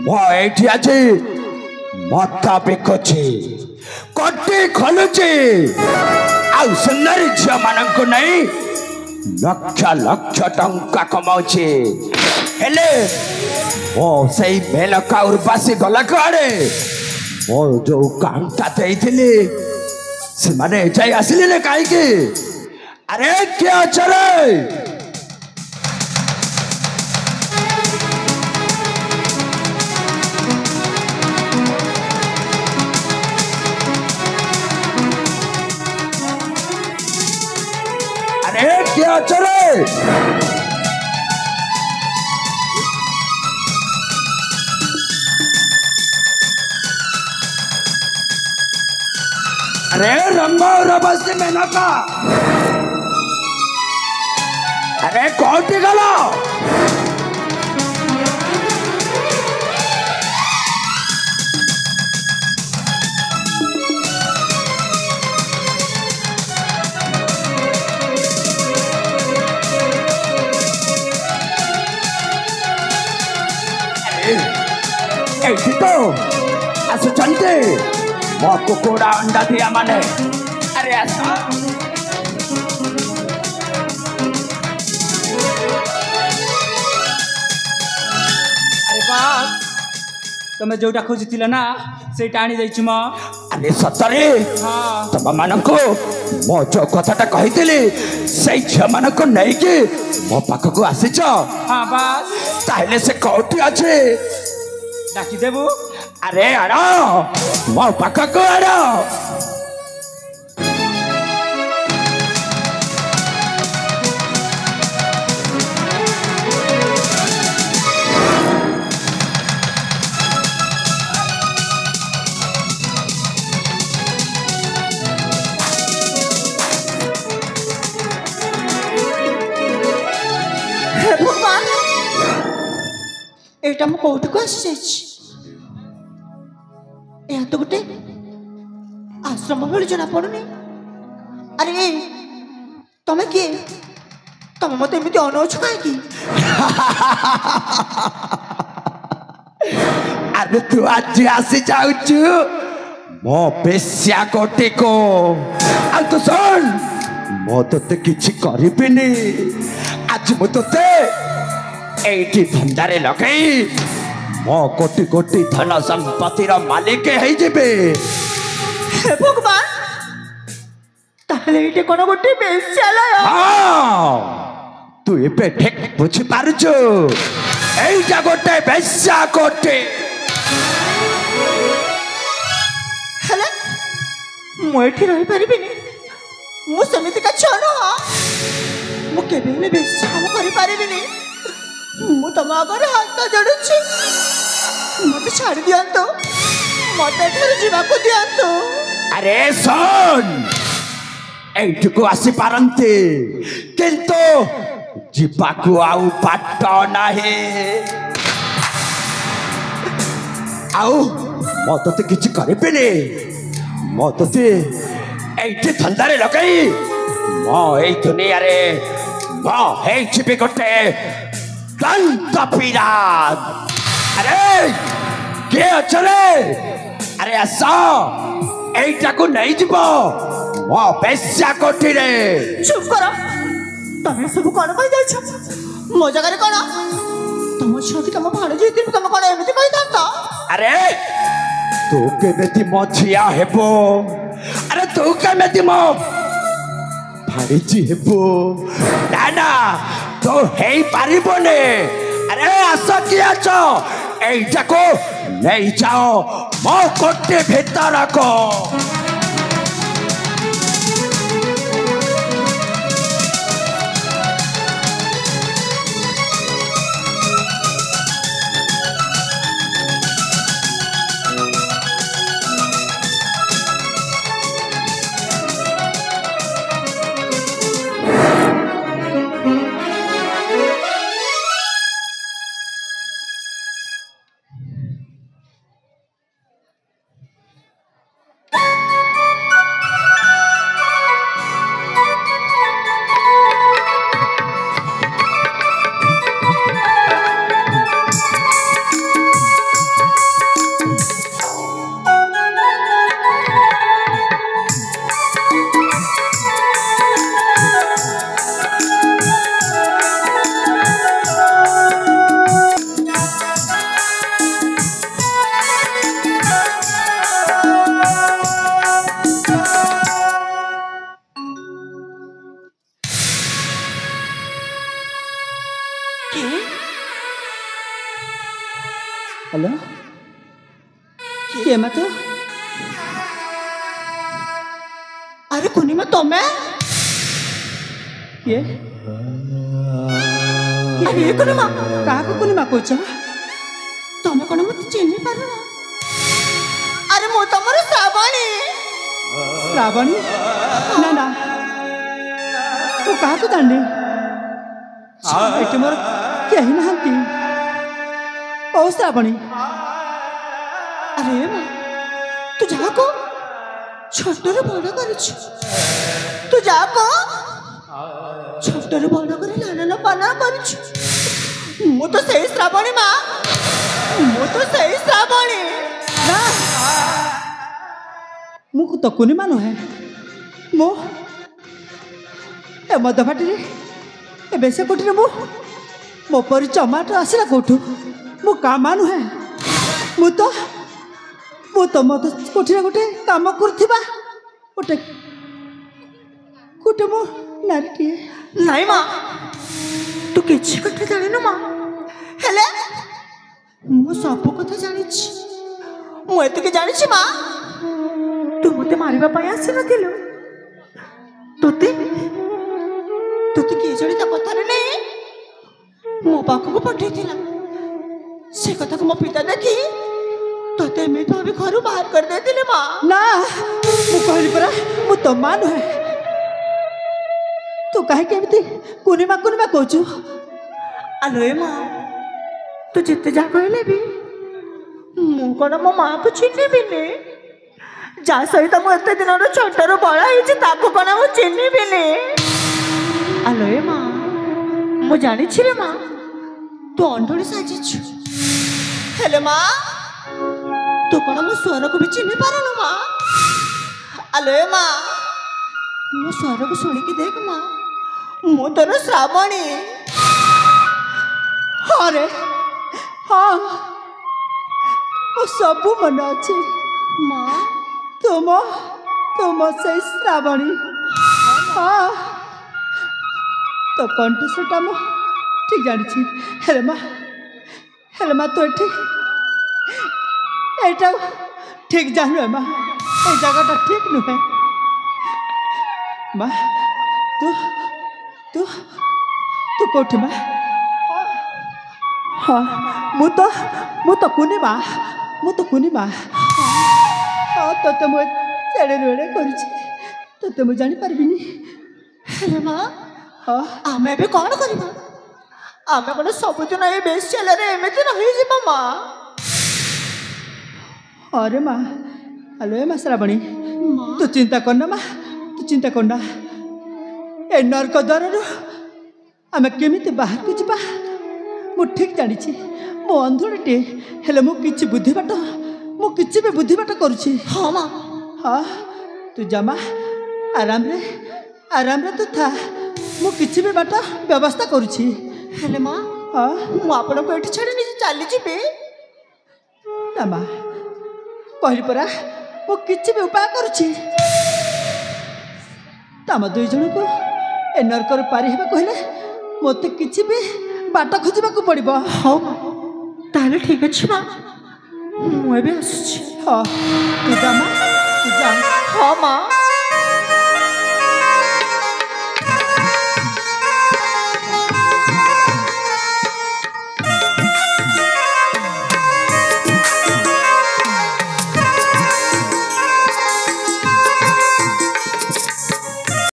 ଏଇଠି ଆଜି ମତା ବିକୁଛି କଟି ଖୋଲୁଛି ଆଉ ସୁନ୍ଦରୀ ଝିଅ ମାନଙ୍କୁ ନେଇ ଲକ୍ଷ ଲକ୍ଷ ଟଙ୍କା କମାଉଛି ହେଲେ ମୋ ସେଇ ମେନକା ଉର୍ବାସୀ ଗଲା କୁଆଡ଼େ ମୋ ଯୋଉ କାମଟା ଦେଇଥିଲି ସେମାନେ ଯାଇ ଆସିଲେ କାହିଁକି अरे क्या चले अरे क्या चले अरे रंगो रबस्ती मेनका अरे कौटी गलो एठी तो आसुचंते मो कुकुड़ा अंडा दिया माने अरे आसा तमे जोटा खोजुथिल ना सेटा आनी दैछु म अरे सतरे तम मानको मो जो कथाटा कहितली से झ मानको नै कि मो पाखको आसीछ हां बास ताहले से कोठी अछि डाकी देबो अरे आरो मो पाखको आरो एटा मु कोठ को आसी या तो गुटे आश्रम भली जना पड़ुनी अरे तमे के तमे मते एमिति अनौछ काई की अरे तू आज आसी जाउछु मो पेस्या कोटी को आ तो सुन मो तते किछि करिबिनी आज मो तते एठी धंदारे लगई मो कोटी कोटी धन संपत्ति रो मालिक हेई जेबे हे भगवान ताहले एटे कोन गोटे बेस्यालय हां तू एपे ठीक बुझी पारुछु एई जा गोटे बेस्या कोटी हला मु एठी रहि परिबिनी मु समिति का छनो मु केबे ले बेस्या हम करि परिबिनी मु तम आगर हाथ जोड़ुछि मते छाड़ दियंतो मते घर जीवा को दियंतो अरे सुन एठको आसी पारंती किंतु जीवाकू आउ बाट नाही आउ मते किछि करिबेनी मते एठी धंदारे लगई मो एई दुनिया रे मो हेई छिपे गोटे दंत पिरात अरे के चले अरे आसा एटा को नहीं जीवो मो बेस्या कोठी रे चुप करो तमे सब कोन कहि जाय छ मो जगह रे कोन तुम छथि तम भाण जेति तुम कोन एमिति कहि दांता अरे तू केबेति मछिया हेबो अरे तू केबेति मो भाणीजी हेबो ना तो हेई पारिबोने अरे आसा किया छ एटा को नहीं जाओ मो कोटे भीतर को हेलो किए मत अरे कुनिमा तमे किए अरे कुनिमा काहाको कुनिमा कोच तमे कोन मत चिन्हि पारु ना अरे मो तमर श्रावणी श्रावणी ना ना तू काहाको जाने एटे मोर केही नाहंती ओ श्रावणी अरे माँ तू जाको छोटरू बड़ कर तू जाको छोटरू बड़ कर लालन पालन कर मु तो सही श्रावणी माँ मु तो सही श्रावणी ना मु तो कुनिमा नुहे मु ए मदभाटी रे ए बेसे कोठी रे मो परी टमाटो आसिला कोठू मु कामा नुहे मु तो मत कोठी रे गोटे काम करथिबा गोटे गोटे मो नारीटी नहीं माँ तू किसी कथा जानिनु माँ हेले मु सब कथा जानी मु एतिके जानी माँ तू मते मारिबा पाई आसी नथिलु तोते तोते किए जणी ता कथा रे नहीं मो पाखको पठेइथिला से कथा को मो पिता देखी तोते में तो अभी घर बाहर कर देथिले माँ ना मु कहली परा मु तो मान है तू काहे केमती कुनिमा कहछु आलोए माँ तू जिते जा कहले भी मु कौन मो माँ को चिन्हिबी ने जा सहित मु एते दिन छोटर बड़ा होइछि ताको कौन मु चिन्हिबी ने आलोए माँ मु जानी रे माँ तू अंधड़ी साजिछु हेले माँ तू कौन मो स्वर को भी चिन्हि पारनु माँ आलोए माँ मो स्वर को शुणिकी देख माँ मु तोर श्रावणी हाँ रे हाँ वो सब मन अच्छे माँ तुम से श्रावणी हाँ तो कंठ सेटा मो ठीक जानी हेले माँ तो एटा ठीक जानु माँ ए जगह ठीक नुहे माँ तू कोठी माँ हाँ मु तो कुनिमा हाँ तो मु एड़े रेड़े करते मु जानी पारबिनी हेले माँ हाँ आमे भी कौन करिबा आमे कोन सबुदिन ए बेस्याले रे एमिति रही जिबा माँ अरे माँ हेलो माँ श्रावणी माँ तू चिंता करना माँ तू चिंता करना ए नर्क द्वार आम केमी बाहर को जा मु ठीक जानी मो अंधड़े हेले मु किछि बुद्धि बाट मु किछि भी बुद्धि बाट करुछि हाँ माँ हाँ तू जा माँ आराम रे तू था मु किछि भी बाट व्यवस्था करुछि हेले माँ हाँ मु आपण को एठी छाड़ी नि चली जिबे ना माँ कहली परा मु किछि भी उपाय करुछि तम दुई जन को ए नरकर पारी हेबा कहले मते किछि भी बाट खोजबा को पड़िबो हाँ माँ ताले ठीक अछि माँ मु एबे आसुछि हाँ तू जा माँ तू जा हाँ माँ